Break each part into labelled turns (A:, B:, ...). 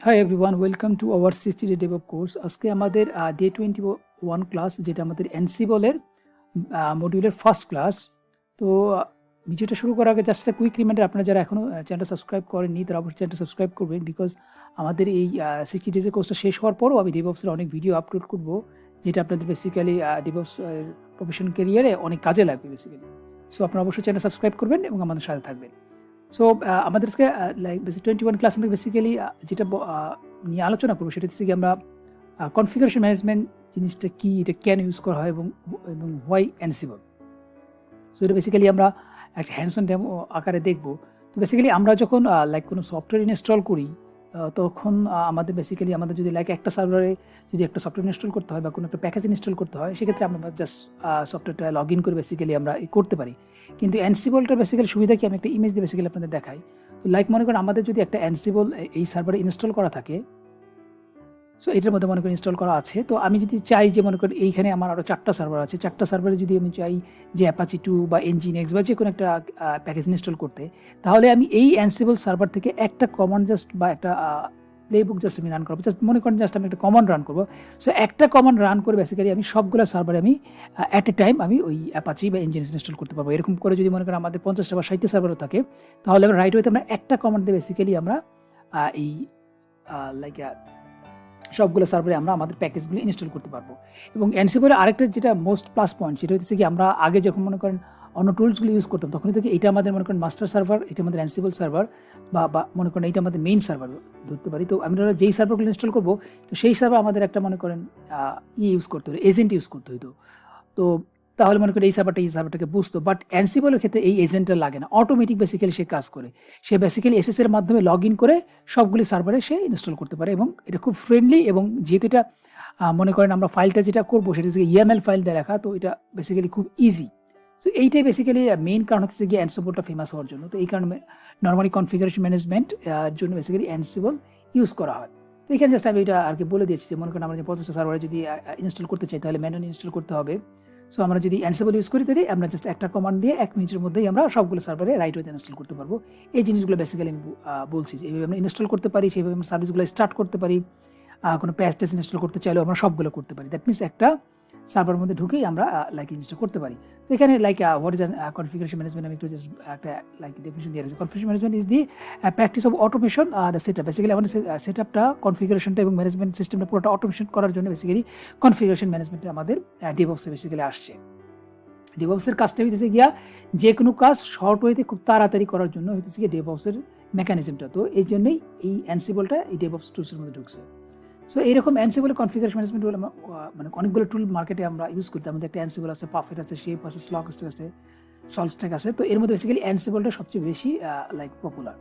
A: Hi everyone, welcome to our 60 day develop course. আজকে আমাদের day 21 class, যেটা আমাদের এনসিবলের মডিউলের ফার্স্ট ক্লাস। তো ভিডিওটা শুরু করার আগে জাস্ট একটা কুইক রিমাইন্ডার, আপনারা যারা এখনও চ্যানেলটা সাবস্ক্রাইব করেননি তারা অবশ্যই চ্যানেলটা সাবস্ক্রাইব করবেন, বিকজ আমাদের এই 60 ডেজের কোর্সটা শেষ হওয়ার পরও আমি ডেভঅপসের অনেক ভিডিও আপলোড করবো, যেটা আপনাদের বেসিক্যালি ডেভঅপস প্রফেশন ক্যারিয়ারে অনেক কাজে লাগবে বেসিক্যালি। সো আপনারা অবশ্যই চ্যানেল সাবস্ক্রাইব করবেন এবং আমাদের সাথে থাকবেন। সো আমাদের আজকে লাইক 21 ক্লাস আমরা বেসিক্যালি যেটা নিয়ে আলোচনা করবো সেটা হচ্ছে কি আমরা কনফিগারেশন ম্যানেজমেন্ট জিনিসটা কি, এটা কেন ইউজ করা হয় এবং হোয়াই অ্যানসিবল। সো এটা বেসিক্যালি আমরা একটা হ্যান্ডস অন ডেমো আকারে দেখবো। তো বেসিক্যালি আমরা যখন লাইক কোনো সফটওয়্যার ইনস্টল করি তখন আমাদের বেসিক্যালি আমাদের যদি লাইক একটা সার্ভারে যদি একটা সফটওয়্যার ইনস্টল করতে হয় বা কোনো একটা প্যাকেজ ইনস্টল করতে হয়, সেক্ষেত্রে আমরা জাস্ট সফটওয়্যারটা লগ ইন করে বেসিক্যালি আমরা করতে পারি। কিন্তু অ্যানসিবলটা বেসিক্যালি সুবিধা কি, আমি একটা ইমেজ দিয়ে বেসিক্যালি আপনাদের দেখাই। তো লাইক মনে করেন আমাদের যদি একটা অ্যানসিবল এই সার্ভারে ইনস্টল করা থাকে, সো এটার মধ্যে মনে করেন ইনস্টল করা আছে, তো আমি যদি চাই যে মনে করেন এইখানে আমার আরও 4টা সার্ভার আছে, 4টা সার্ভারে যদি আমি চাই যে অ্যাপাচি 2 বা NGINX বা যে কোনো একটা প্যাকেজ ইনস্টল করতে, তাহলে আমি এই অ্যানসিবল সার্ভার থেকে একটা কমান্ড জাস্ট বা একটা প্লেবুক জাস্ট আমি রান করবো। জাস্ট মনে করেন জাস্ট আমি একটা কমান্ড রান করবো। সো একটা কমান্ড রান করে বেসিক্যালি আমি সবগুলো সার্ভারে আমি অ্যাট এ টাইম আমি ওই অ্যাপাচি বা NGINX ইনস্টল করতে পারবো। এরকম করে যদি মনে করেন আমাদের 50টা বা 60টা সার্ভারও থাকে, তাহলে আমরা রাইট ওয়েতে আমরা একটা কমান্ড দিয়ে বেসিক্যালি আমরা এই লাইক সবগুলো সার্ভারে আমরা আমাদের প্যাকেজগুলো ইনস্টল করতে পারবো। এবং অ্যানসিবলের আরেকটা যেটা মোস্ট প্লাস পয়েন্ট, সেটা হচ্ছে কি আমরা আগে যখন মনে করেন অন্য টুলসগুলো ইউজ করতাম, তখন থেকে এটা আমাদের মনে করেন মাস্টার সার্ভার, এটা আমাদের অ্যানসিবল সার্ভার বা মনে করেন এটা আমাদের মেইন সার্ভার ধরতে পারি। তো আমরা যেই সার্ভারগুলো ইনস্টল করবো, তো সেই সার্ভার আমাদের একটা মনে করেন ইউজ করতে হতো, এজেন্ট ইউজ করতে হতো। তো তাহলে মনে করি এই সার্ভারটাকে বুঝতো। বাট অ্যানসিবলের ক্ষেত্রে এই এজেন্টটা লাগে না, অটোমেটিক বেসিক্যালি সে কাজ করে। সে বেসিক্যালি এসএস এর মাধ্যমে লগ ইন করে সবগুলি সার্ভারে সে ইনস্টল করতে পারে, এবং এটা খুব ফ্রেন্ডলি। এবং যেহেতু এটা মনে করেন আমরা ফাইলটা যেটা করবো সেটা হচ্ছে YAML ফাইল দিয়ে লেখা, তো এটা বেসিক্যালি খুব ইজি। তো এইটাই বেসিক্যালি মেইন কারণ হচ্ছে গিয়ে অ্যানসিবলটা ফেমাস হওয়ার জন্য। তো এই কারণে নর্মালি কনফিগারেশন ম্যানেজমেন্ট জন্য বেসিক্যালি অ্যানসিবল ইউজ করা হয়। তো এখানে জাস্ট আমি এটা আর কি বলে দিয়েছি যে মনে করেন আমরা যে 50টা সার্ভারে যদি ইনস্টল করতে চাই, তাহলে ম্যানুয়ালি ইনস্টল করতে হবে। সো আমরা যদি অ্যানসিবল ইউজ করি, তাহলে আমরা জাস্ট একটা কমান্ড দিয়ে 1 মিনিটের মধ্যেই আমরা সবগুলো সার্ভারে রাইট ওয়েতে ইনস্টল করতে পারবো। এই জিনিসগুলো বেসিক্যালি আমি বলছি যে এইভাবে আমরা ইনস্টল করতে পারি, সেইভাবে আমরা সার্ভিসগুলো স্টার্ট করতে পারি। কোনো প্যাচ টেস্ট ইনস্টল করতে চাইলেও আমরা সবগুলো করতে পারি। দ্যাট মিনস একটা সার্ভারের মধ্যে ঢুকেই আমরা লাইক জিনিসটা করতে পারি। তো এখানে like what is configuration management, আমি একটু জাস্ট একটা লাইক ডেফিনিশন দিয়ে রাখছি। Configuration management is the practice of automation the setup. Basically আমাদের সেটআপটা, কনফিগারেশনটা এবং ম্যানেজমেন্ট সিস্টেমটা পুরোটা অটোমেশন করার জন্য বেসিক্যালি কনফিগারেশন ম্যানেজমেন্টে আমাদের ডেভঅপসে বেসিক্যালি আসছে। ডেভঅপসের কাজটা হইতেছে গিয়া যে কোনো কাজ শর্ট ওয়েতে খুব তাড়াতাড়ি করার জন্য হইতেছে গিয়ে ডেভঅপসের মেকানিজমটা। তো এই জন্যই এই অ্যানসিবলটা এই ডেভঅপস টুলসের মধ্যে ঢুকছে। সো এইরকম অ্যানসিবল কনফিগারেশন ম্যানেজমেন্ট হলো মানে অনেকগুলো টুল মার্কেটে আমরা ইউজ করতে। আমাদের একটা অ্যানসিবল আছে, পারফেক্ট আছে, শেপ আছে, স্লক স্ট্যাক আছে, সলস্ট্যাক আছে। তো এর মধ্যে বেসিক্যালি অ্যানসিবলটা সবচেয়ে বেশি লাইক পপুলার।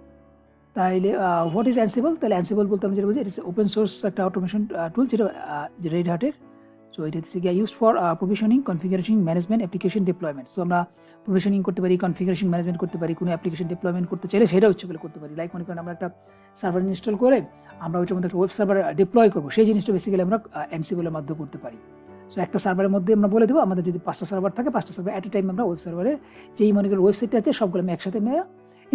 A: তাইলে হোয়াট ইজ অ্যানসিবল? তাহলে অ্যানসিবল বলতে আমি যেটা বলছি, ইটস ওপেন সোর্স একটা অটোমেশন টুল, যেটা রেড হ্যাটের। সো এটা হচ্ছে গিয়া use for provisioning, configuration management, application deployment. So আমরা প্রভিশনিং করতে পারি, কনফিগারেশন ম্যানেজমেন্ট করতে পারি, কোনো অ্যাপ্লিকেশন ডিপ্লয়মেন্ট করতে চাইলে সেটা হচ্ছে করতে পারি। লাইক মনে করেন আমরা একটা সার্ভার ইনস্টল করে আমরা ওইটার মধ্যে একটা ওয়েব সার্ভার ডিপ্লয় করবো, সেই জিনিসটা বেসিক্যালি আমরা অ্যানসিবলের মাধ্যমে করতে পারি। সো একটা সার্ভারের মধ্যে আমরা বলে দেবো আমাদের যদি 5টা সার্ভার থাকে, 5টা সার্ভার অ্যাট এ টাইম আমরা ওয়েব সার্ভারের যেই মনে করেন ওয়েবসাইটটা আছে সবগুলো আমি একসাথে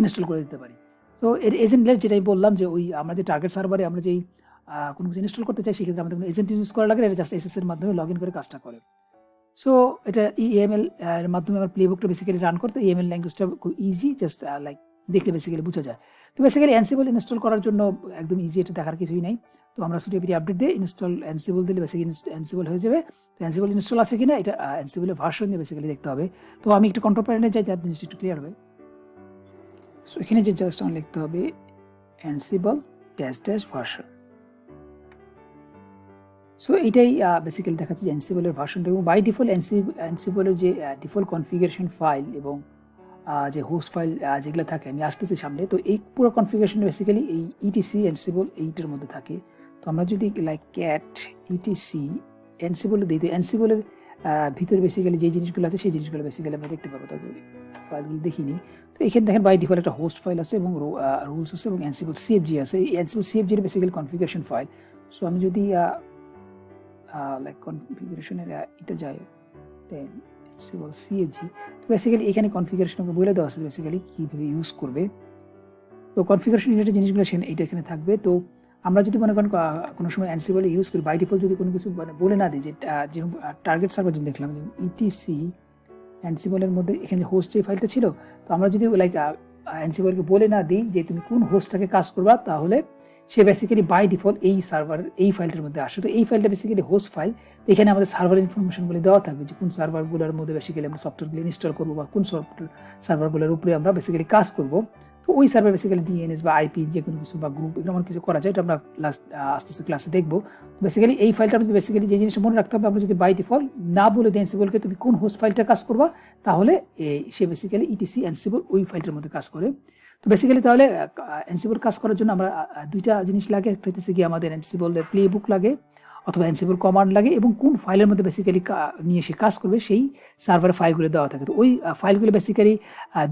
A: ইনস্টল করে দিতে পারি। তো এর এজেন্টলেস, যেটা আমি বললাম যে ওই আমরা যে টার্গেট সার্ভারে আমরা যেই কোনো কিছু ইনস্টল করতে চাই, সেক্ষেত্রে আমাদের কোনো এজেন্ট ইউজ করা লাগে, এটা জাস্ট এসএস এর মাধ্যমে লগ ইন করে কাজটা করে। সো এটা EML এর মাধ্যমে আমার প্লেবুকটা বেসিক্যালি রান করতে। EML ল্যাঙ্গুয়েজটা খুব ইজি, জাস্ট লাইক দেখলে বেসিক্যালি বোঝা যায়। তো বেসিক্যালি অ্যানসিবল ইনস্টল করার জন্য একদম ইজি, এটা দেখার কিছুই নাই। তো আমরা সুটিপিটি আপডেট দিয়ে ইনস্টল অ্যানসিবল দিলে বেসিক্যালি অ্যানসিবল হয়ে যাবে। তো অ্যানসিবল ইনস্টল আছে কিনা এটা অ্যানসিবলের ভার্সন দিয়ে বেসিক্যালি দেখতে হবে। তো আমি একটু কন্ট্রোল প্যানেলে যাই, যার জিনিসটা একটু ক্লিয়ার হবে। সো এখানে যে জাস্ট আমার লিখতে হবে অ্যানসিবল -- ভার্সন। সো এটাই বেসিক্যালি দেখাচ্ছে যে অ্যানসিবলের ভার্সনটা। এবং বাই ডিফল্ট অ্যানসিবলের যে ডিফল্ট কনফিগারেশন ফাইল এবং যে হোস্ট ফাইল যেগুলো থাকে, আমি আসতেছি সামনে। তো এই পুরো কনফিগারেশন বেসিক্যালি এই ETC অ্যানসিবল এইটার মধ্যে থাকে। তো আমরা যদি লাইক ক্যাট ETC অ্যানসিবল দিই, তো অ্যানসিবলের ভিতরে বেসিক্যালি যে জিনিসগুলো আছে সেই জিনিসগুলো বেসিক্যালি আমরা দেখতে পাবো। তবে ফাইলগুলো দেখিনি। তো এখানে দেখেন বাই ডিফল্ট একটা হোস্ট ফাইল আছে এবং রুলস আছে এবং অ্যানসিবল CFG আছে। এই অ্যানসিবল CFG এর বেসিক্যালি কনফিগারেশন ফাইল। সো আমি যদি লাইক কনফিগারেশনের এটা যায়, দেন অ্যানসিবল CFG। তো বেসিক্যালি এখানে কনফিগারেশন বলে দেওয়া আছে বেসিক্যালি কীভাবে ইউজ করবে। তো কনফিগারেশন রিলেটেড জিনিসগুলো এইটা এখানে থাকবে। তো আমরা যদি মনে করেন কোনো সময় অ্যানসিবল ইউজ করি, বাই ডিফল্ট যদি কোনো কিছু মানে বলে না দিই, যে যেরকম টার্গেট সার্ভার যদি দেখলাম যে ইটিসি অ্যানসিবলের মধ্যে এখানে হোস্ট যে ফাইলটা ছিল, তো আমরা যদি লাইক অ্যানসিবলকে বলে না দিই যে তুমি কোন হোস্টটাকে কাজ করবা, তাহলে সে বেসিক্যালি বাই ডিফল্ট এই সার্ভার এই ফাইলটার মধ্যে আসে। তো এই ফাইলটা বেসিক্যালি হোস্ট ফাইল, এখানে আমাদের সার্ভার ইনফরমেশনগুলো দেওয়া থাকবে যে কোন সার্ভারগুলোর মধ্যে বেসিক্যালি আমরা সফটওয়্যারগুলো ইনস্টল করবো বা কোন সফটওয়্যার সার্ভারগুলোর উপরে আমরা বেসিক্যালি কাজ করবো। তো ওই সার্ভার বেসিক্যালি ডিএনএস বা আইপি যে কোনো কিছু বা গ্রুপ এরকম কিছু করা যায়, এটা আমরা আস্তে আস্তে ক্লাসে দেখবো। বেসিক্যালি এই ফাইলটা বেসিক্যালি যে জিনিসটা মনে রাখতে হবে, আমরা যদি বাই ডিফল্ট না বলে দিই অ্যানসিবলকে তুমি কোন হোস্ট ফাইলটা কাজ করবা, তাহলে সে বেসিক্যালি ইটিসি অ্যানসিবল ওই ফাইলটার মধ্যে কাজ করে। তো বেসিক্যালি তাহলে অ্যানসিবল কাজ করার জন্য আমরা দুইটা জিনিস লাগে, একটা হচ্ছে গিয়ে আমাদের অ্যানসিবলের প্লে বুক লাগে অথবা অ্যানসিবল কমান্ড লাগে, এবং কোন ফাইলের মধ্যে বেসিক্যালি নিয়ে সে কাজ করবে সেই সার্ভার ফাইলগুলো দেওয়া থাকে। তো ওই ফাইলগুলো বেসিক্যালি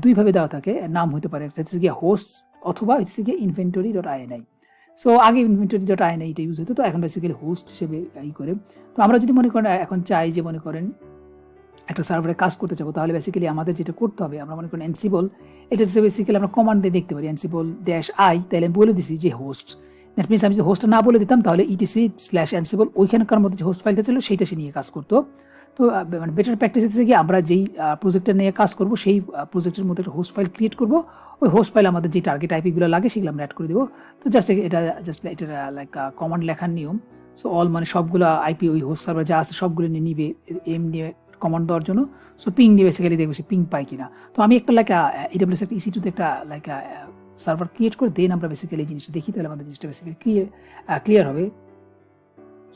A: দুইভাবে দেওয়া থাকে, নাম হতে পারে একটা হচ্ছে গিয়ে হোস্ট অথবা হচ্ছে গিয়ে inventory.ini। সো আগে inventory.ini এটা ইউজ হতো, তো এখন বেসিক্যালি হোস্ট হিসেবে করে। তো আমরা যদি মনে করেন এখন চাই যে মনে করেন একটা সার্ভারে কাজ করতে চাবো, তাহলে বেসিক্যালি আমাদের যেটা করতে হবে, আমরা মনে করেন অ্যানসিবল, এটা হচ্ছে বেসিক্যালি আমরা কমান্ড দিয়ে দেখতে পারি অ্যানসিবল -i, তাহলে আমি বলে দিছি যে হোস্ট। দ্যাট মিনস আমি যদি হোস্টটা না বলে দিতাম, তাহলে etc/ansible ওইখানকার মধ্যে যে হোস্ট ফাইলটা ছিল সেইটা সে নিয়ে কাজ করতো। তো মানে বেটার প্র্যাকটিস হচ্ছে কি, আমরা যেই প্রজেক্টটা নিয়ে কাজ করব সেই প্রজেক্টের মধ্যে একটা হোস্ট ফাইল ক্রিয়েট করব, ওই হোস্ট ফাইল আমাদের যে টার্গেট আইপিগুলো লাগে সেগুলো আমরা অ্যাড করে দেবো। তো এটা লাইক কমান্ড লেখার নিয়ম। সো অল মানে সবগুলো আইপি ওই হোস্ট সার্ভার যা আছে সবগুলো নিয়ে নিবে এম নিয়ে কমান্ড দেওয়ার জন্য। সো পিং দিয়ে বেসিক্যালি দেখবে সে পিং পায় কিনা। তো আমি একটা লাইক AWS একটা EC2 একটা লাইক সার্ভার ক্রিয়েট করে দেন আমরা বেসিক্যালি এই জিনিসটা দেখি, তাহলে আমাদের জিনিসটা বেসিক্যালি ক্লিয়ার হবে।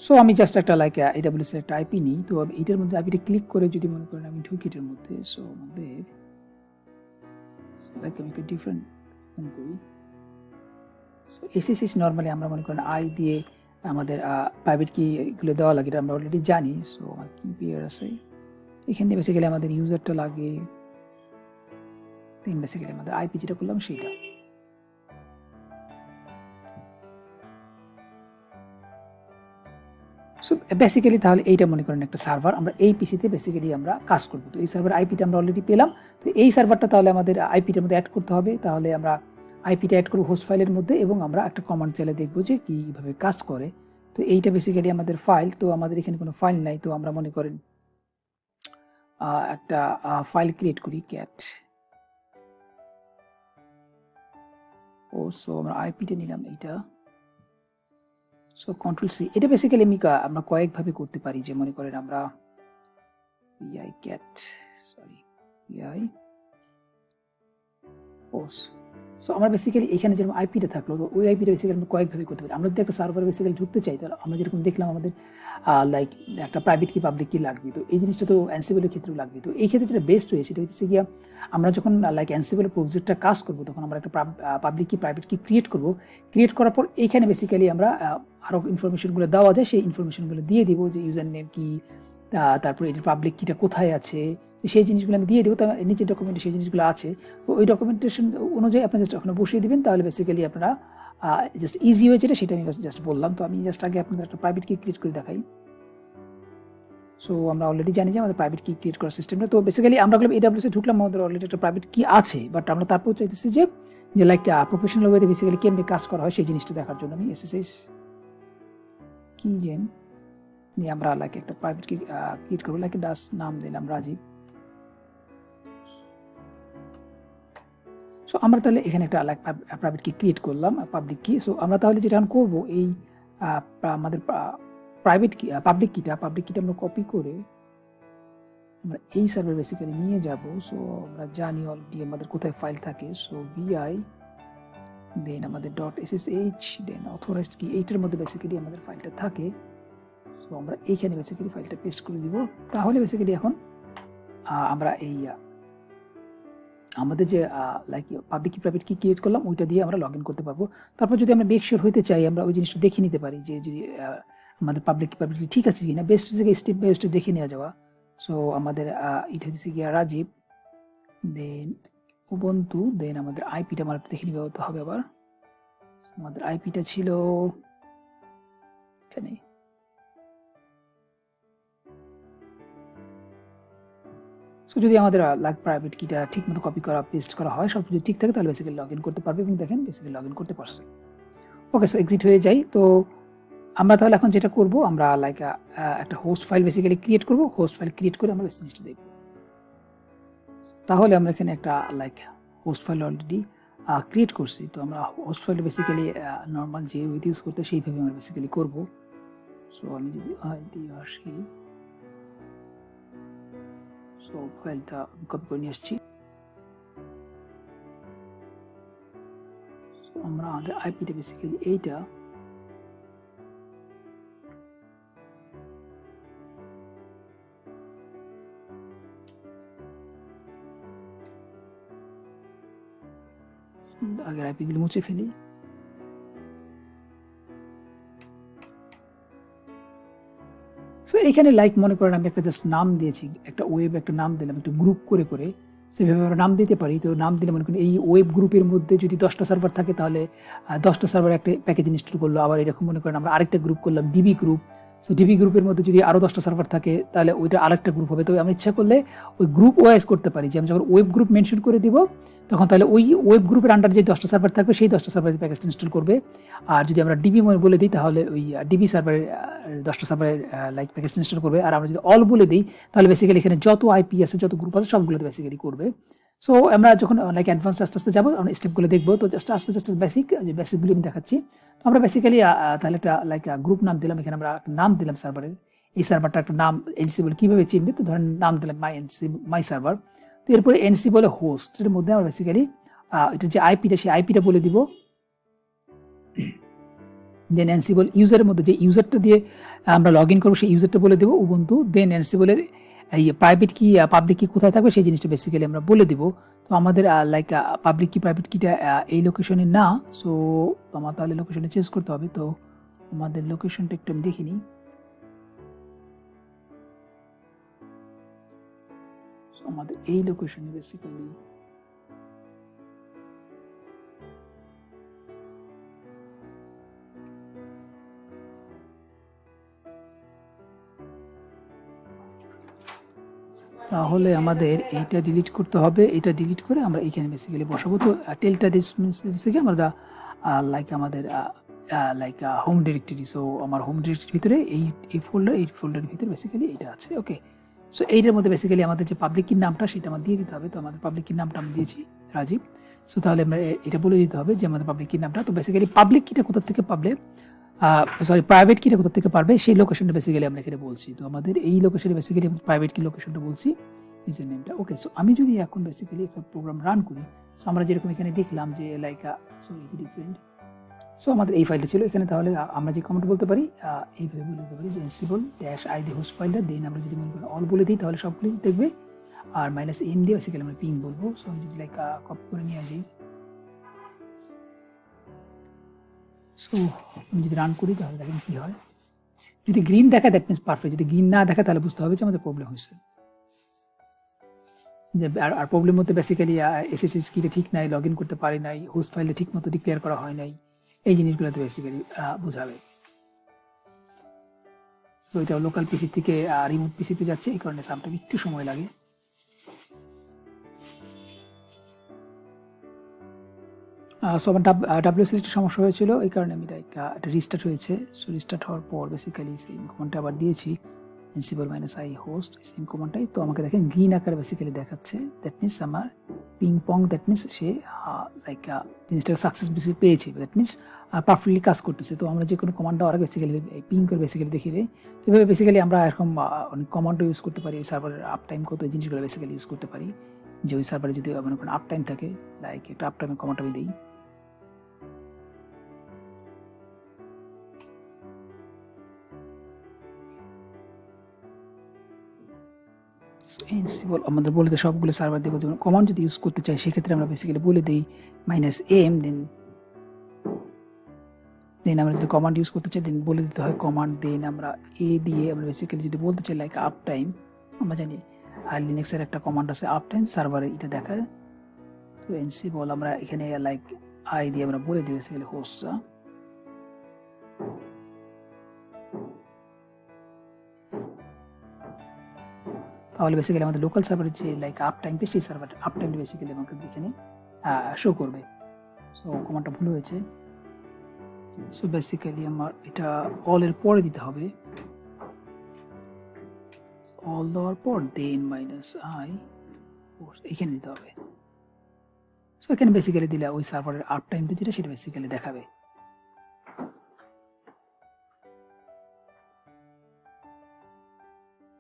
A: সো আমি জাস্ট একটা লাইক AWS একটা আইপি নিই। তো এইটার মধ্যে আইপিটা ক্লিক করে যদি মনে করেন আমি ঢুকি এটার মধ্যে, সো আমাদের লাইক আমি একটা ডিফারেন্ট করি। সো এসএসএস নর্মালি আমরা মনে করেন আই দিয়ে আমাদের প্রাইভেট কি এগুলো দেওয়া লাগে, এটা আমরা অলরেডি জানি। সো আমার কি পেয়ার আছে এখানে, বেসিক্যালি আমাদের ইউজারটা লাগে, দেন বেসিক্যালি আমাদের আইপি যেটা করলাম সেটা। সো বেসিক্যালি তাহলে এইটা মনে করেন একটা সার্ভার, আমরা এই পিসিতে বেসিক্যালি আমরা কাজ করবো। তো এই সার্ভার আইপিটা আমরা অলরেডি পেলাম। তো এই সার্ভারটা তাহলে আমাদের আইপিটার মধ্যে অ্যাড করতে হবে। তাহলে আমরা আইপিটা অ্যাড করবো হোস্ট ফাইলের মধ্যে, এবং আমরা একটা কমান্ড চাইলে দেখবো যে কীভাবে কাজ করে। তো এইটা বেসিক্যালি আমাদের ফাইল। তো আমাদের এখানে কোনো ফাইল নাই, তো আমরা মনে করেন একটা ফাইল ক্রিয়েট করি ক্যাট। সো আমরা আইপিটা নিলাম এইটা। সো Ctrl+C, এটা বেসিক্যালি আমরা কয়েকভাবে করতে পারি, যে মনে করেন আমরা সো আমরা বেসিক্যালি এখানে যেরকম আইপিটা থাকলো, তো ওই আইপিটা বেসিক্যালি আমরা কয়েকভাবে করতে পারি। আমরা যদি একটা সার্ভার বেসিক্যালি ঢুকতে চাই, তাহলে আমরা যেরকম দেখলাম আমাদের লাইক একটা প্রাইভেট কি পাবলিক কি লাগবে, তো এই জিনিসটা তো অ্যানসিবলের ক্ষেত্রেও লাগবে। তো এই ক্ষেত্রে যেটা বেস্ট হয়েছে সেটা হচ্ছে গিয়া, আমরা যখন লাইক অ্যানসিবলের প্রজেক্টটা কাজ করবো, তখন আমরা একটা পাবলিক কি প্রাইভেট কি ক্রিয়েট করবো। ক্রিয়েট করার পর এইখানে বেসিক্যালি আমরা আরও ইনফরমেশনগুলো দেওয়া যায়, সেই ইনফরমেশনগুলো দিয়ে দিব, যে ইউজার নেম কি, তারপরে এটার পাবলিক কিটা কোথায় আছে, সেই জিনিসগুলো আমি দিয়ে দেবো। তার নিচের ডকুমেন্টে সেই জিনিসগুলো আছে। তো ওই ডকুমেন্টেশন অনুযায়ী আপনারা জাস্ট ওখানে বসিয়ে দেবেন, তাহলে বেসিক্যালি আপনারা জাস্ট ইজি হয়ে যেটা সেটা আমি জাস্ট বললাম। তো আমি জাস্ট আগে আপনাদের একটা প্রাইভেট কি ক্রিয়েট করে দেখাই। সো আমরা অলরেডি জানি যে আমাদের প্রাইভেট কি ক্রিয়েট করার সিস্টেমটা। তো বেসিক্যালি আমরা AWS এ ঢুকলাম, আমাদের অলরেডি একটা প্রাইভেট কি আছে, বাট আমরা তারপর চাইতেছি যে লাইক প্রফেশনাল ওয়েতে বেসিক্যালি কেমনে কাজ করা হয় সেই জিনিসটা দেখার জন্য আমি SSH কি জেন নিয়ে আমরা লাইক একটা প্রাইভেট কি ক্রিয়েট করবো, লাইক ডাস নাম দিলাম রাজীব। সো আমরা তাহলে এখানে একটা লাইক প্রাইভেট কি ক্রিয়েট করলাম, পাবলিক কি। সো আমরা তাহলে যেটা করবো, এই আমাদের প্রাইভেট কি পাবলিক কিটা আমরা কপি করে আমরা এই সার্ভার বেসিক্যালি নিয়ে যাব। সো আমরা জানি অলরেডি আমাদের কোথায় ফাইল থাকে। সো vi দেন আমাদের .ssh দেন অথরাইজড কি, এইটার মধ্যে বেসিক্যালি আমাদের ফাইলটা থাকে। সো আমরা এইখানে বেসিক্যালি ফাইলটা পেস্ট করে দিব। তাহলে বেসিক্যালি এখন আমরা এই আমাদের যে লাইক পাবলিক কি প্রাইভেট কি ক্রিয়েট করলাম ওইটা দিয়ে আমরা লগ ইন করতে পারবো। তারপর যদি আমরা মেক শিওর হইতে চাই, আমরা ওই জিনিসটা দেখে নিতে পারি যে যদি আমাদের পাবলিক কি প্রাইভেট ঠিক আছে কিনা, বেস্ট থেকে স্টেপ বাই স্টেপ দেখে নেওয়া যাওয়া। সো আমাদের এটা হচ্ছে গিয়া রাজীব, দেন উবুন্টু, দেন আমাদের আইপিটা আমার দেখে নিতে হবে। আবার আমাদের আইপিটা ছিল এখানে। সো যদি আমাদের লাইক প্রাইভেট কিটা ঠিক মতো কপি করা পেস্ট করা হয়, সব কিছু ঠিক থাকে, তাহলে বেসিক্যালি লগ ইন করতে পারবে। এবং দেখেন বেসিক্যালি লগ ইন করতে পারছে। ওকে, সো এক্সিট হয়ে যাই। তো আমরা তাহলে এখন যেটা করব, আমরা লাইক একটা হোস্ট ফাইল বেসিক্যালি ক্রিয়েট করব। হোস্ট ফাইল ক্রিয়েট করে আমরা জিনিসটা দেখব। তাহলে আমরা এখানে একটা like host file already create করছি। তো আমরা হোস্ট ফাইল বেসিক্যালি নর্মাল যে ওয়েতে ইউজ করতে সেইভাবে আমরা বেসিক্যালি করব। সো আমি যদি দিয়ে আসি, সো ফাইলটা কপি করে নিয়ে আসছি। আমরা আমাদের আইপিটা বেসিক্যালি এইটা, আগের আইপিগুলো মুছে ফেলি। সো এখানে লাইক মনে করেন আমি একটা জাস্ট নাম দিয়েছি, একটা ওয়েব একটা নাম দিলাম, একটা গ্রুপ করে করে সেভাবে আমরা নাম দিতে পারি। তো নাম দিলে মনে করেন এই ওয়েব গ্রুপের মধ্যে যদি 10টা সার্ভার থাকে তাহলে 10টা সার্ভার একটা প্যাকেজ ইনস্টল করলো। আবার এরকম মনে করেন আমরা আরেকটা গ্রুপ করলাম ডিবি গ্রুপ। সো ডিবি গ্রুপের মধ্যে যদি আরও 10টা সার্ভার থাকে তাহলে ওইটা আরেকটা গ্রুপ হবে। তো আমি ইচ্ছা করলে ওই গ্রুপ ওয়াইজ করতে পারি, যে আমি যখন ওয়েব গ্রুপ মেনশন করে দিব তখন তাহলে ওই ওয়েব গ্রুপের আন্ডার যে 10টা সার্ভার থাকবে সেই 10টা সার্ভার প্যাকেজটা ইনস্টল করবে। আর যদি আমরা ডিবি বলে দিই তাহলে ওই ডিবি সার্ভারের 10টা সার্ভারের লাইক প্যাকেজ ইনস্টল করবে। আর আমরা যদি অল বলে দিই তাহলে বেসিক্যালি এখানে যত আইপি আছে, যত গ্রুপ আছে সবগুলোতে বেসিক্যালি করবে। সো আমরা যখন লাইক অ্যাডভান্স আস্তে আস্তে যাবো, আমরা স্টেপগুলো দেখবো। তো জাস্ট বেসিকগুলি আমি দেখাচ্ছি। তো আমরা বেসিক্যালি তাহলে একটা লাইক গ্রুপ নাম দিলাম, এখানে আমরা একটা নাম দিলাম সার্ভারের। এই সার্ভারটা একটা নাম এনসিবল কীভাবে চিনবে, তো ধরেন নাম দিলাম মাই সার্ভার। তো এরপরে এনসি বলে হোস্ট, এর মধ্যে আমরা বেসিক্যালি এটা যে আইপিটা সেই আইপিটা বলে দিব। দেন এনসিবল ইউজারের মধ্যে যে ইউজারটা দিয়ে আমরা লগ ইন করবো সেই ইউজারটা বলে দেবো উবুন্টু। দেন এনসিবলের এই প্রাইভেট কি পাবলিক কি কোথায় থাকবে সেই জিনিসটা বেসিক্যালি আমরা বলে দিব। তো আমাদের লাইক পাবলিক কি প্রাইভেট কিটা এই লোকেশনে না, সো আমার তাহলে লোকেশনে চেঞ্জ করতে হবে। তো আমাদের লোকেশনটা একটু আমি দেখিনি। আমাদের এই লোকেশনে বেসিক্যালি তাহলে আমাদের এইটা ডিলিট করতে হবে। এটা ডিলিট করে আমরা এইখানে বেসিক্যালি বসাবো। তো টেলটা থেকে আমরা লাইক আমাদের লাইক হোম ডিরেক্টরি। সো আমার হোম ডিরেক্টরির ভিতরে এই ফোল্ডারের ভিতরে বেসিক্যালি এইটা আছে। ওকে, সো এইটার মধ্যে বেসিক্যালি আমাদের যে পাবলিক কির নামটা সেটা আমার দিয়ে দিতে হবে। তো আমাদের পাবলিক কির নামটা আমি দিয়েছি রাজীব। সো তাহলে আমরা এটা বলে দিতে হবে যে আমাদের পাবলিক কির নামটা। তো বেসিক্যালি পাবলিক কিটা কোথা থেকে পাবে, প্রাইভেট কিটা কোথা থেকে পারবে সেই লোকেশনটা বেসিক্যালি আমরা এখানে বলছি। তো আমাদের এই লোকেশনে বেসিক্যালি প্রাইভেট কি লোকেশনটা বলছি, ইউজার নেমটা। ওকে, সো আমি যদি এখন বেসিক্যালি একটা প্রোগ্রাম রান করি, সো আমরা যেরকম এখানে দেখলাম যে লাইক এটি ডিফারেন্ট। সো আমাদের এই ফাইলটা ছিল এখানে। তাহলে আমরা যে কমেন্ট বলতে পারি এইভাবে বলতে পারি যে এনসিবল -id হোস্ট ফাইলটা। দেন আমরা যদি মনে করি অল বলে দিই তাহলে সবগুলি দেখবে। আর -n দিয়ে বেসিক্যালি আমরা পিং বলবো। সো আমি যদি লাইক কপি করে নিয়ে আসি, সো আমি যদি রান করি তাহলে দেখেন কী হয়। যদি গ্রিন দেখা দ্যাট মিনস পারফেক্ট, যদি গ্রিন না দেখা তাহলে বুঝতে হবে যে আমাদের প্রবলেম হয়েছে। যে আর প্রবলেম হতে বেসিক্যালি এসএসএস কিটা ঠিক নাই, লগ ইন করতে পারি নাই, হোস্ট ফাইলে ঠিক মতো ডিক্লেয়ার করা হয় নাই, এই জিনিসগুলোতে বেসিক্যালি বোঝাবে। তো এটা লোকাল পিসি থেকে রিমোট পিসিতে যাচ্ছে, এই কারণে সামটাইম একটু সময় লাগে। সো আমার ডাব্লিউএস একটা সমস্যা হয়েছিল, এই কারণে আমি একটা রিস্টার্ট হয়েছে। সো রিস্টার্ট হওয়ার পর বেসিক্যালি সেম কমান্ডটা আবার দিয়েছি, এনসিবল -i হোস্ট, সেম কমান্ডটাই। তো আমাকে দেখেন গ্রিন আকারে বেসিক্যালি দেখাচ্ছে, দ্যাট মিনস আমার পিং পং, দ্যাট মিনস সে লাইক জিনিসটাকে সাকসেস বেশি পেয়েছে, দ্যাট মিনস পারফেক্টলি কাজ করতেছে। তো আমরা যে কোনো কমান্ড দেওয়ার আগে বেসিক্যালি পিং করে বেসিক্যালি দেখিয়ে দেয়। তো এভাবে বেসিক্যালি আমরা এরকম অনেক কমান্ডও ইউজ করতে পারি, সার্ভারের আপ টাইম কত, এই জিনিসগুলো বেসিক্যালি ইউজ করতে পারি। যে ওই সার্ভারে যদি মনে করেন আপ টাইম থাকে, লাইক একটা আপ টাইমের কমান্ড আমি দিই। এনসিবল আমাদের বলে দেয় সবগুলো সার্ভার দেবো। যেমন কমান্ড যদি ইউজ করতে চাই সেক্ষেত্রে আমরা বেসিক্যালি বলে দিই -m, দেন আমরা যদি কমান্ড ইউজ করতে চাই দেন বলে দিতে হয় কমান্ড। দেন আমরা দিয়ে আমরা বেসিক্যালি যদি বলতে চাই লাইক আপ টাইম, আমরা জানি আর লিনাক্সের একটা কমান্ড আছে আপ টাইম, সার্ভারে এটা দেখায়। তো এনসিবল আমরা এখানে লাইক দিয়ে আমরা বলে দিই বেসিক্যালি হোস্টটা। তাহলে বেসিক্যালি আমাদের লোকাল সার্ভারের যে লাইক আপ টাইমটা সেই সার্ভার আপ টাইমটা বেসিক্যালি আমাকে এখানে শো করবে। সো কমান্ডটা ভুল হয়েছে, সো বেসিক্যালি আমার এটা অল এর পরে দিতে হবে, অল দেওয়ার পর দেন মাইনাস আই এখানে দিতে হবে। সো এখানে বেসিক্যালি দিলে ওই সার্ভারের আপ টাইমটা যেটা সেটা বেসিক্যালি দেখাবে।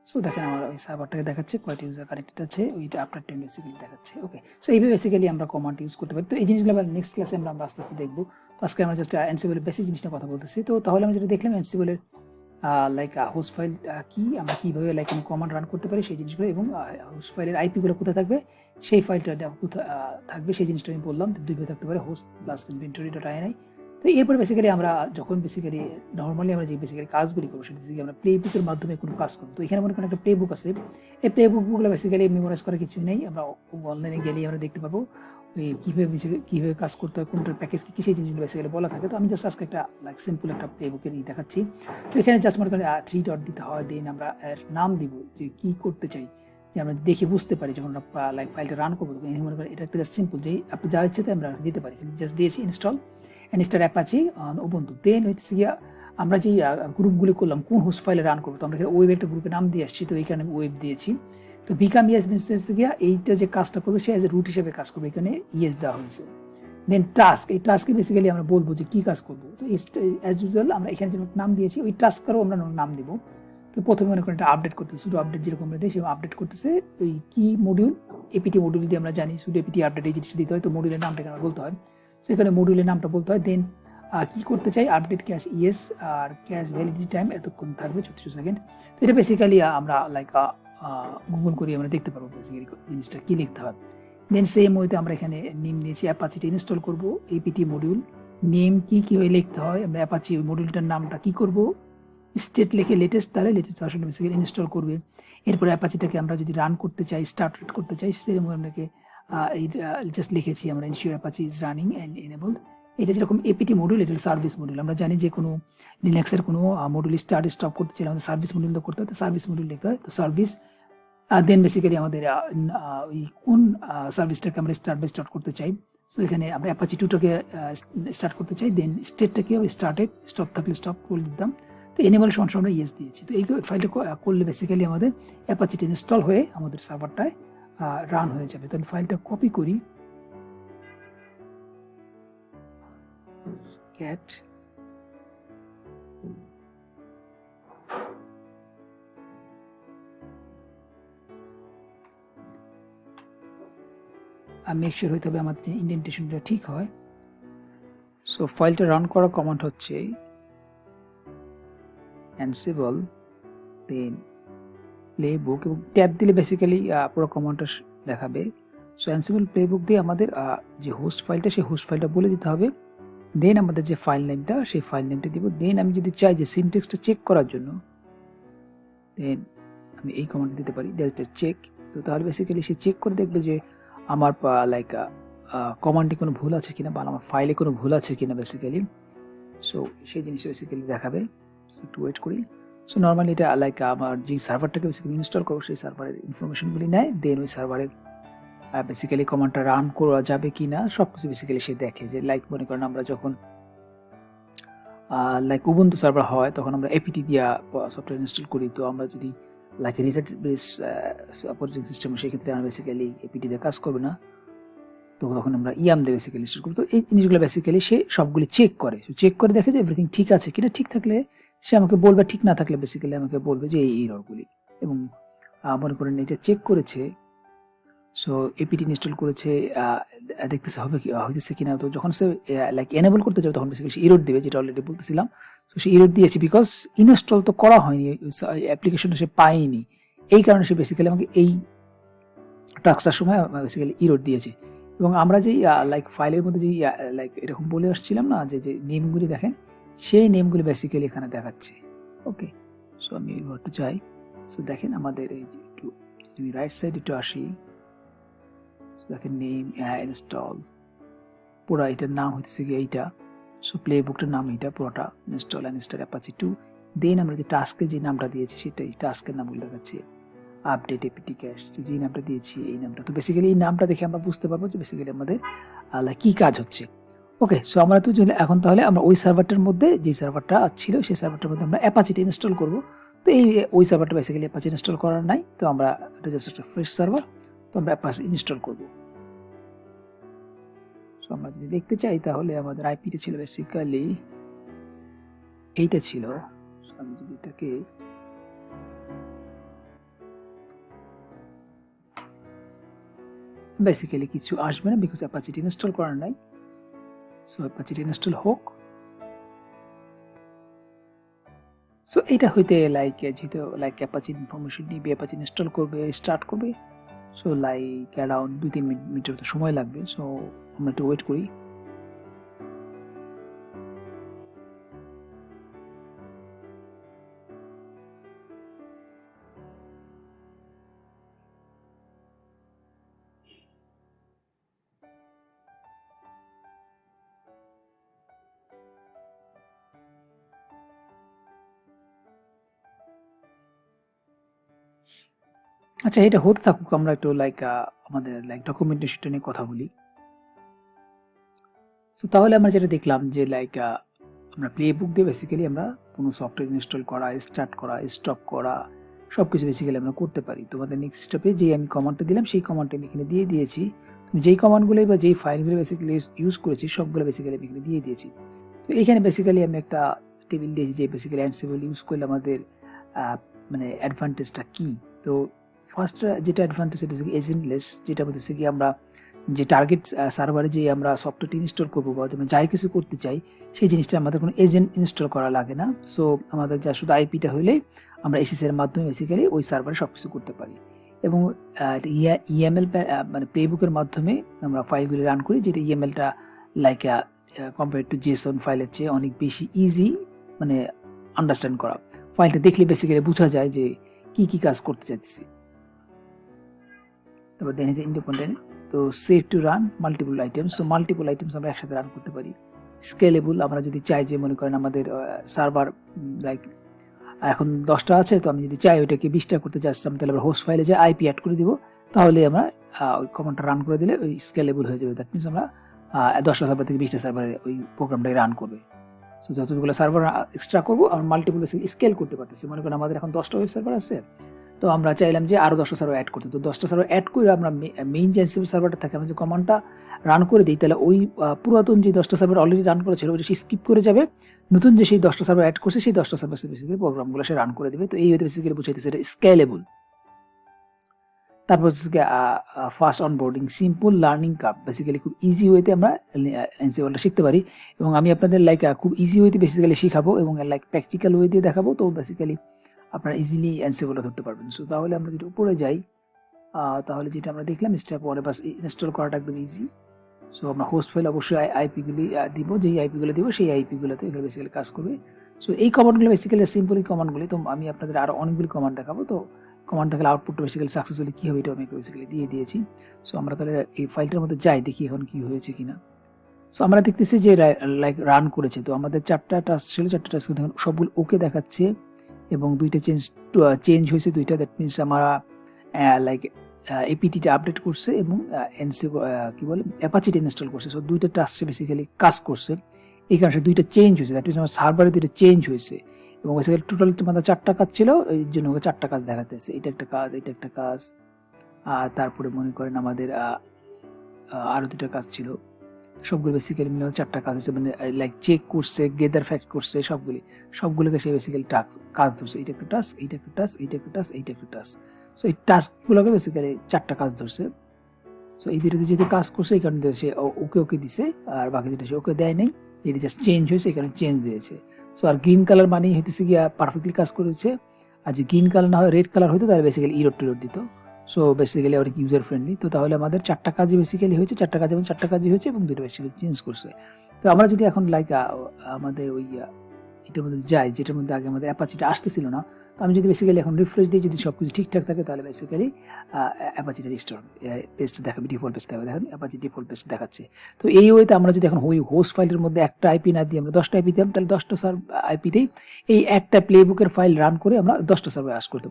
A: সো দেখেন আমার ওই সার্ভারটাকে দেখাচ্ছে কয়টা ইউজার কানেক্টেড আছে, ওইটা আফটার টাইম বেসিক্যালি দেখাচ্ছে। ওকে, সো এইভাবে বেসিক্যালি আমরা কমান্ড ইউজ করতে পারি। তো এই জিনিসগুলো আবার নেক্সট ক্লাসে আমরা আস্তে আস্তে দেখবো। তো আজকে আমরা জাস্ট অ্যানসিবলের বেসিক জিনিসটা কথা বলতেছি। তো তাহলে আমরা যেটা দেখলাম অ্যানসিবলের লাইক হোস্ট ফাইল কি, আমরা কীভাবে লাইক কোনো কমান্ড রান করতে পারি সেই জিনিসগুলো, এবং হোস্ট ফাইলের আইপিগুলো কোথায় থাকবে, সেই ফাইলটা কোথায় থাকবে সেই জিনিসটা আমি বললাম। দুইভাবে থাকতে পারে, host plus inventory dot INI. তো এরপর বেসিক্যালি আমরা যখন বেসিক্যালি নর্মালি আমরা যে বেসিক্যালি কাজগুলি করবো সেটা থেকে আমরা প্লে বুকের মাধ্যমে কোনো কাজ করবো। তো এখানে মনে করেন একটা প্লে বুক আছে, এই প্লে বুকগুলো বেসিক্যালি মেমোরাইজ করার কিছুই নেই, আমরা অনলাইনে গেলেই আমরা দেখতে পাবো ওই কীভাবে কাজ করতে হয়, কোনটার প্যাকেজ কী সেই জিনিসগুলো বেসিক্যালি বলা থাকে। তো আমি জাস্ট আজকে একটা লাইক সিম্পল একটা প্লে বুকের দেখাচ্ছি। তো এখানে জাস্ট মনে করেন 3 ডট দিতে হয়, দেন আমরা এর নাম দিব যে কী করতে চাই, যে আমরা দেখে বুঝতে পারি যখন আমরা লাইক ফাইলটা রান করবো। মনে করেন এটা একটা জাস্ট সিম্পল, যে আপনি যা ইচ্ছে তাই আমরা দিতে পারি। জাস্ট দিয়েছি ইনস্টল অ্যাপাচি অন উবুন্টু। দেন হচ্ছে গিয়া আমরা যে গ্রুপগুলি করলাম কোন হোস্ট ফাইলে রান করবো, তো আমরা এখানে ওয়েব একটা গ্রুপের নাম দিয়ে আসছি, তো এইখানে আমি ওয়েব দিয়েছি। তো বিকাম ইয়েস মিনস গিয়া এইটা যে কাজটা করবে সে অ্যাজ এ রুট হিসেবে কাজ করবে, এখানে ইয়েস দেওয়া হয়েছে। দেন টাস্ক, এই টাস্কে বেসিক্যালি আমরা বলবো যে কী কাজ করবো। তো অ্যাজ ইউজুয়াল আমরা এখানে যে নাম দিয়েছি ওই টাস্কেরও আমরা নাম দিব। তো প্রথমে মনে করেন এটা আপডেট করতেছে, শুধু আপডেট যেরকম আমরা দিই সেরকম আপডেট করতেছে। ওই কি মডিউল, এপিটি মডিউল দিয়ে আমরা জানি শুধু এপিটি আপডেট এই জিনিসটা দিতে হয়। তো মডিউলের নামটাকে আমরা বলতে হয়, সেখানে মডিউলের নামটা বলতে হয়। দেন কী করতে চাই, আপডেট ক্যাশ ইয়েস, আর ক্যাশ ভ্যালিডিটি টাইম এতক্ষণ থাকবে 36 সেকেন্ড। তো এটা বেসিক্যালি আমরা লাইক গুগল করে আমরা দেখতে পারবো বেসিক্যালি জিনিসটা কী লিখতে হয়। দেন সেম ওয়েতে আমরা এখানে নেম নিয়েছি, অ্যাপাচিটা ইনস্টল করবো, এপিটি মডিউল নেম কীভাবে লিখতে হয়, আমরা অ্যাপাচি ওই মডিউলটার নামটা কী করবো, স্টেট লিখে লেটেস্ট, তাহলে লেটেস্ট ভার্সনটা বেসিক্যালি ইনস্টল করবে। এরপরে অ্যাপাচিটাকে আমরা যদি রান করতে চাই, স্টার্ট করতে চাই, সেরকম আপনাকে এই জাস্ট লিখেছি আমরা ensure Apache is running and enabled. এটা যেরকম এপিটি মডিউল, এটা সার্ভিস মডিউল। আমরা জানি যে কোনো লিনাক্সের কোনো মডিউল স্টার্ট স্টপ করতে চাইলে আমাদের সার্ভিস মডিউল তো করতে হয়, তো সার্ভিস মডিউল লিখতে হয়। তো সার্ভিস দেন বেসিক্যালি আমাদের ওই কোন সার্ভিসটাকে আমরা স্টার্ট বাই স্টার্ট করতে চাই। সো এখানে আমরা অ্যাপাচি 2টাকে স্টার্ট করতে চাই, দেন স্টেটটাকে স্টার্টেড, স্টপ থাকলে স্টপ করে দিতাম। তো এনেবল সমান আমরা ইয়েস দিয়েছি। তো এই ফাইলটা করলে বেসিক্যালি আমাদের অ্যাপাচিটা ইনস্টল হয়ে আমাদের সার্ভারটায় রান হয়ে যাবে। তো আমি ফাইলটা কপি করি, ক্যাট মেক শিওর হইতে হবে আমাদের ইন্ডেন্টেশনটা ঠিক হয়। সো ফাইলটা রান করা কমান্ড হচ্ছে অ্যানসিবল, দেন প্লে বুক, এবং ট্যাব দিলে বেসিক্যালি পুরো কমান্ডটা দেখাবে। সো অ্যানসিবল প্লে বুক দিয়ে আমাদের যে হোস্ট ফাইলটা সেই হোস্ট ফাইলটা বলে দিতে হবে। দেন আমাদের যে ফাইল নেমটা সেই ফাইল নেমটা দিব। দেন আমি যদি চাই যে সিনট্যাক্সটা চেক করার জন্য, দেন আমি এই কমান্ড দিতে পারি, জাস্ট চেক। তো তাহলে বেসিক্যালি সে চেক করে দেখবে যে আমার লাইক কমান্ডে কোনো ভুল আছে কিনা, বা আমার ফাইলে কোনো ভুল আছে কিনা বেসিক্যালি। সো সেই জিনিসটা বেসিক্যালি দেখাবে। একটু ওয়েট করি। সো নর্মালি এটা লাইক আমার যে সার্ভারটাকে বেসিক্যালি ইনস্টল করবো সেই সার্ভারের ইনফরমেশনগুলি নেয়। দেন ওই সার্ভারের বেসিক্যালি কমান্ডটা রান করা যাবে কি না সব কিছু বেসিক্যালি সে দেখে। যে লাইক মনে করেন আমরা যখন লাইক উবুন্টু সার্ভার হয় তখন আমরা এপিটি দিয়া সফটওয়্যার ইনস্টল করি। তো আমরা যদি like related base operating system, সেক্ষেত্রে আমরা বেসিক্যালি এপিটি দিয়ে কাজ করবে না, তো তখন আমরা ইয়াম দিয়ে বেসিক্যালি ইনস্টল করি। তো এই জিনিসগুলো বেসিক্যালি সে সবগুলি চেক করে, চেক করে দেখে যে এভরিথিং ঠিক আছে কিনা। ঠিক থাকলে সে আমাকে বলবে, ঠিক না থাকলে বেসিক্যালি আমাকে বলবে যে এই এররগুলি। এবং মনে করেন এটা চেক করেছে, সো এপিটি ইনস্টল করেছে, দেখতেছে হবে কি হইতেছে কিনা। তো যখন সে লাইক এনেবল করতে যাবে তখন বেসিক্যালি সে এরর দেবে, যেটা অলরেডি বলতেছিলাম। তো সে এরর দিয়েছে বিকজ ইনস্টল তো করা হয়নি, অ্যাপ্লিকেশনটা সে পায়নি, এই কারণে সে বেসিক্যালি আমাকে এই টাস্কটার সময় বেসিক্যালি এরর দিয়েছে। এবং আমরা যেই লাইক ফাইলের মধ্যে যেই লাইক এরকম বলে আসছিলাম না, যে নেমগুলি দেখেন, সেই নেমগুলি বেসিক্যালি এখানে দেখাচ্ছে। ওকে, সো আমি একটু চাই। সো দেখেন আমাদের এই যে একটু যদি রাইট সাইড একটু আসি, দেখেন নেম ইনস্টল, পুরো এটার নাম হচ্ছে গিয়ে এইটা। সো প্লে বুকটার নাম এইটা পুরোটা, ইনস্টল অ্যাপাচি 2। দেন আমরা যে টাস্কে যে নামটা দিয়েছি সেটাই টাস্কের নামগুলো দেখাচ্ছে, আপডেট এপিটি ক্যাশ, যে নামটা দিয়েছি এই নামটা। তো বেসিক্যালি এই নামটা দেখে আমরা বুঝতে পারবো যে বেসিক্যালি আমাদের কী কাজ হচ্ছে। ওকে, সো আমরা তো এখন তাহলে আমরা ওই সার্ভারটার মধ্যে যে সার্ভারটা ছিল সেই সার্ভারটার মধ্যে আমরা অ্যাপাচিটা ইনস্টল করব। তো ওই সার্ভারটা বেসিক্যালি অ্যাপাচি ইনস্টল করার নাই, তো আমরা এটা জাস্ট একটা ফ্রেশ সার্ভার, তো আমরা অ্যাপাচি ইনস্টল করব। সো আমরা যদি দেখতে চাই তাহলে আমাদের আইপিটা ছিল বেসিক্যালি এইটা ছিল। আমি যদি এটাকে বেসিক্যালি কিছু আসবে না বিকজ অ্যাপাচিটা ইনস্টল করার নাই। সো অ্যাপাচিটা ইনস্টল হোক। সো এটা হইতে লাইক যেহেতু লাইক অ্যাপাচি ইনফরমেশন নিবে, অ্যাপাচি ইনস্টল করবে, স্টার্ট করবে। সো লাইক অ্যারাউন্ড 2-3 মিনিটের মতো সময় লাগবে। সো আমরা একটু ওয়েট করি। আচ্ছা, এটা হতে থাকুক, আমরা একটু লাইক আমাদের লাইক ডকুমেন্টেশনটা নিয়ে কথা বলি। সো তাহলে আমরা যেটা দেখলাম যে লাইক আমরা প্লে বুক দিয়ে বেসিক্যালি আমরা কোনো সফটওয়্যার ইনস্টল করা, স্টার্ট করা, স্টপ করা সব কিছু বেসিক্যালি আমরা করতে পারি। তোমাদের নেক্সট স্টেপে যে আমি কমান্ডটা দিলাম সেই কমান্ডটা আমি এখানে দিয়ে দিয়েছি। তুমি যেই কমান্ডগুলো বা যেই ফাইলগুলো বেসিক্যালি ইউজ করেছি সবগুলো বেসিক্যালি আমি এখানে দিয়ে দিয়েছি। তো এখানে বেসিক্যালি আমি একটা টেবিল দিয়েছি যে বেসিক্যালি অ্যানসিবল ইউজ করলে আমাদের মানে অ্যাডভান্টেজটা কী। তো ফার্স্ট যেটা অ্যাডভান্টেজ সেটা হচ্ছে এজেন্টলেস, যেটা বলতেছে কি আমরা যে টার্গেট সার্ভারে যে আমরা সফটওয়্যারটি ইনস্টল করবো বা আমরা যাই কিছু করতে চাই সেই জিনিসটা আমাদের কোনো এজেন্ট ইনস্টল করা লাগে না। সো আমাদের যা শুধু আইপিটা হলে আমরা এসএস এর মাধ্যমে বেসিক্যালি ওই সার্ভারে সব কিছু করতে পারি। এবং ইএমএল মানে প্লেবুকের মাধ্যমে আমরা ফাইলগুলি রান করি, যেটা ইএমএলটা লাইক কম্পেয়ার টু জেসন ফাইলের চেয়ে অনেক বেশি ইজি মানে আন্ডারস্ট্যান্ড করা। ফাইলটা দেখলে বেসিক্যালি বোঝা যায় যে কি কি কাজ করতে চাইতেছি। তারপর দেখেন যে ইন্ডিপেন্ডেন্ট, তো save to run multiple items. তো মাল্টিপল আইটেমস আমরা একসাথে রান করতে পারি। স্কেলেবল, আমরা যদি চাই যে মনে করেন আমাদের সার্ভার লাইক এখন 10টা আছে, তো আমি যদি চাই ওইটাকে 20টা করতে চাচ্ছিলাম তাহলে আমরা হোস্ট ফাইলে যে আইপি অ্যাড করে দিব, তাহলে আমরা ওই কমান্ডটা রান করে দিলে ওই স্কেলেবল হয়ে যাবে। দ্যাট মিনস আমরা 10টা সার্ভার থেকে 20টা সার্ভারে ওই প্রোগ্রামটাই রান করবে। সো যতগুলো সার্ভার এক্সট্রা করবো আমরা মাল্টিপল স্কেল করতে পারতেছি। মনে করেন আমাদের এখন 10টা ওয়েব সার্ভার আছে, তো আমরা চাইলাম যে আরও 10টা সার্ভার অ্যাড করতে। তো 10টা সার্ভার অ্যাড করে আমরা মেইন যে এনসিবল সার্ভারটা থাকে আমরা যে কমান্ডটা রান করে দিই, তাহলে ওই পুরাতন যে 10টা সার্ভার অলরেডি রান করেছিল ওইটা সে স্কিপ করে যাবে, নতুন যে সেই 10টা সার্ভার অ্যাড করছে সেই 10টা সার্ভার বেসিক্যালি প্রোগ্রামগুলো সে রান করে দেবে। তো এই বেসিক্যালি বুঝাইতেছে এটা স্কেলেবল। তারপর হচ্ছে fast onboarding, simple learning curve, basically খুব ইজি ওয়েতে আমরা এনসিবলটা শিখতে পারি। এবং আমি আপনাদের লাইক খুব ইজি ওয়েতে বেসিক্যালি শিখাবো এবং লাইক প্র্যাকটিক্যাল ওয়ে দিয়ে দেখাবো। তো বেসিক্যালি আপনারা ইজিলি অ্যানসিবলটা ধরতে পারবেন। সো তাহলে আমরা যদি উপরে যাই, তাহলে যেটা আমরা দেখলাম স্টেপ 1 বাস ইনস্টল করাটা একদম ইজি। সো আমরা হোস্ট ফাইল অবশ্যই আইপিগুলি দিব, যেই আইপিগুলো দিব সেই আইপিগুলোতে এখানে বেসিক্যালি কাজ করবে। সো এই কমান্ডগুলো বেসিক্যালি সিম্পল কমান্ডগুলি, তো আমি আপনাদের আরও অনেকগুলি কমান্ড দেখাবো। তো কমান্ড দেখালে আউটপুটটা বেসিক্যালি সাকসেসফুলি কী হবে এটা আমি বেসিক্যালি দিয়ে দিয়েছি। সো আমরা তাহলে এই ফাইলটার মধ্যে যাই, দেখি এখন কী হয়েছে কিনা। সো আমরা দেখতেছি যে লাইক রান করেছে। তো আমাদের 4টা টাস্ক ছিল, 4টা টাস্ক দেখুন সবগুলো ওকে দেখাচ্ছে এবং 2টা চেঞ্জ হয়েছে 2টা। দ্যাট মিনস আমরা লাইক এপিটিটা আপডেট করছে এবং কি বলে অ্যাপাচিটা ইনস্টল করছে। সো 2টা টাস্কে বেসিক্যালি কাজ করছে, এই কারণে 2টা চেঞ্জ হয়েছে। দ্যাট মিনস আমার সার্ভারে 2টা চেঞ্জ হয়েছে এবং বেসিক্যালি টোটাল তোমাদের 4টা কাজ ছিল, এই জন্য 4টা কাজ দেখাতেছে। এটা একটা কাজ, এটা একটা কাজ, তারপরে মনে করেন আমাদের আরও 2টা কাজ ছিল, সবগুলো বেসিক্যালি মিলে 4টা কাজ হচ্ছে। মানে লাইক চেক করছে, গেদার ফ্যাক্ট করছে, সবগুলোকে সে বেসিক্যালি কাজ ধরছে। এইটা একটা টাস্ক, এইটা একটা টাস্ক, এইটা একটা টাস্ক, এইটা একটা টাস্ক। সো এই টাস্কগুলোকে বেসিক্যালি 4টা কাজ ধরছে। সো এই দুটোতে যেহেতু কাজ করছে এই কারণে সে ওকে দিছে, আর বাকি দুটো সে ওকে দেয় নাই, এটা জাস্ট চেঞ্জ হয়েছে, এখানে চেঞ্জ দিয়েছে। সো আর গ্রিন কালার মানেই হইতেছে গিয়া পারফেক্টলি কাজ করেছে, আর যে গ্রিন কালার না হয় রেড কালার হইতো তাহলে বেসিক্যালি ইরোড দিত। সো বেসিক্যালি অনেক ইউজার ফ্রেন্ডলি। তো তাহলে আমাদের 4টা কাজই বেসিক্যালি হয়েছে, 4টা কাজ এবং 4টা কাজই হয়েছে এবং 2টা বেসিক্যালি চেঞ্জ করছে। তো আমরা যদি এখন লাইক আমাদের ওই এটার মধ্যে যাই যেটার মধ্যে আগে আমাদের অ্যাপাচিটা আসতেছিল না, তো আমি যদি বেসিক্যালি এখন রিফ্রেশ দিই, যদি সব কিছু ঠিকঠাক থাকে তাহলে বেসিক্যালি অ্যাপাচিটা রিস্টোর পেজটা দেখাবে, ডিফল্ট পেজটা দেখাবে। দেখেন অ্যাপাচি ডিফল্ট পেজ দেখাচ্ছে। তো এই ওয়েতে আমরা যদি এখন ওই হোস্ট ফাইলের মধ্যে একটা আইপি না দিয়ে আমরা 10টা আইপি দিলাম, তাহলে 10টা আইপিতেই এই একটা প্লেবুকের ফাইল রান করে আমরা 10টা সার্ভার করতে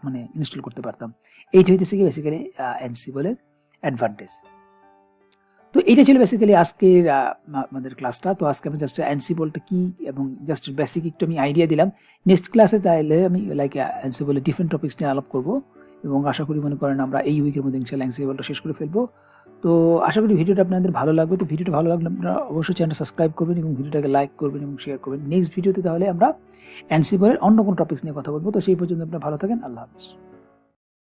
A: মানে ইনস্টল করতে পারতাম। এইটা হইতেছে কি বেসিক্যালি অ্যানসিবলের অ্যাডভান্টেজ। তো তো এইটা ছিল বেসিক্যালি আজকের আমাদের ক্লাসটা। তো আজকে আমি জাস্ট অ্যানসিবলটা কি এবং জাস্ট বেসিক একটু আমি আইডিয়া দিলাম। নেক্সট ক্লাসে তাইলে আমি লাইক অ্যানসিবলের ডিফারেন্ট টপিক্স নিয়ে আলাপ করব এবং আশা করি মনে করেন আমরা এই উইকের মধ্যে ইনশাআল্লাহ অ্যানসিবলটা শেষ করে ফেলবো। তো আশা করি ভিডিওটা আপনাদের ভালো লাগবে। তো ভিডিওটা ভালো লাগলে আপনারা অবশ্যই চ্যানেলটা সাবস্ক্রাইব করবেন এবং ভিডিওটাকে লাইক করবেন এবং শেয়ার করবেন। নেক্সট ভিডিওতে তাহলে আমরা অ্যানসিবলের অন্য কোনো টপিক্স নিয়ে কথা বলবো। তো সেই পর্যন্ত আপনারা ভালো থাকেন। আল্লাহ হাফেজ।